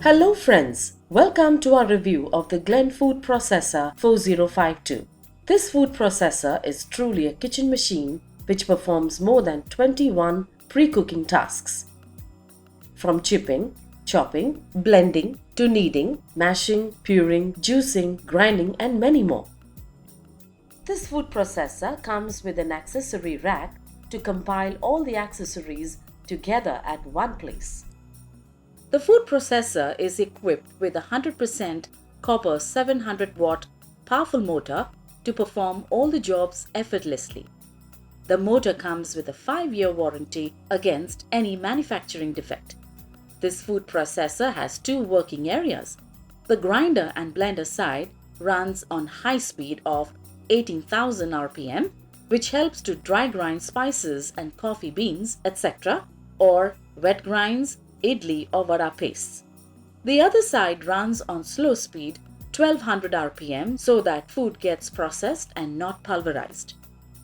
Hello friends, welcome to our review of the Glen food processor 4052. This food processor is truly a kitchen machine which performs more than 21 pre-cooking tasks. From chipping, chopping, blending to kneading, mashing, puring, juicing, grinding and many more. This food processor comes with an accessory rack to compile all the accessories together at one place. The food processor is equipped with a 100% copper 700 watt powerful motor to perform all the jobs effortlessly. The motor comes with a 5-year warranty against any manufacturing defect. This food processor has two working areas. The grinder and blender side runs on high speed of 18,000 RPM, which helps to dry grind spices and coffee beans, etc., or wet grinds idli or vada pastes. The other side runs on slow speed 1200 RPM so that food gets processed and not pulverized.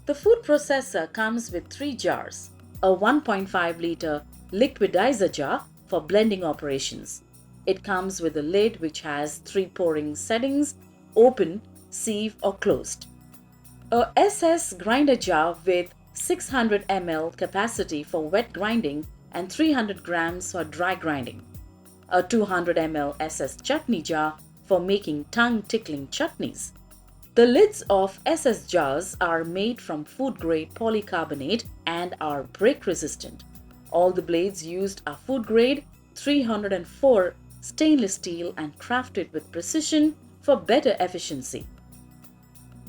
The food processor comes with 3 jars, a 1.5 liter liquidiser jar for blending operations. It comes with a lid which has 3 pouring settings, open, sieve or closed. A SS grinder jar with 600 ml capacity for wet grinding and 300 grams for dry grinding. A 200 ml SS chutney jar for making tongue-tickling chutneys. The lids of SS jars are made from food-grade polycarbonate and are break-resistant. All the blades used are food-grade 304 stainless steel and crafted with precision for better efficiency.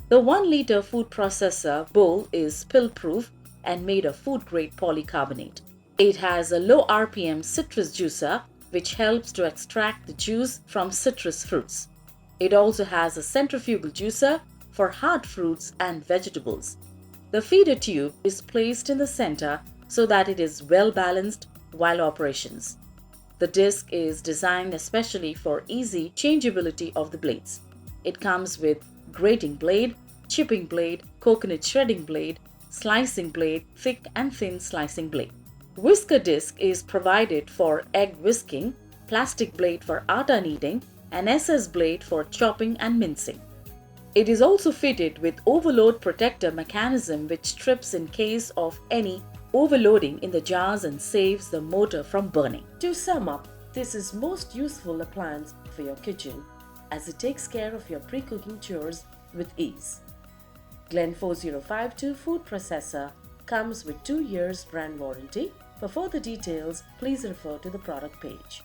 The 1 liter food processor bowl is spill-proof and made of food-grade polycarbonate. It has a low RPM citrus juicer which helps to extract the juice from citrus fruits. It also has a centrifugal juicer for hard fruits and vegetables. The feeder tube is placed in the center so that it is well balanced while operations. The disc is designed especially for easy changeability of the blades. It comes with grating blade, chipping blade, coconut shredding blade, slicing blade, thick and thin slicing blade. Whisker disc is provided for egg whisking, plastic blade for atta kneading, and SS blade for chopping and mincing. It is also fitted with overload protector mechanism which strips in case of any overloading in the jars and saves the motor from burning. To sum up, this is most useful appliance for your kitchen as it takes care of your pre-cooking chores with ease. Glen 4052 food processor comes with 2 years brand warranty. For further details, please refer to the product page.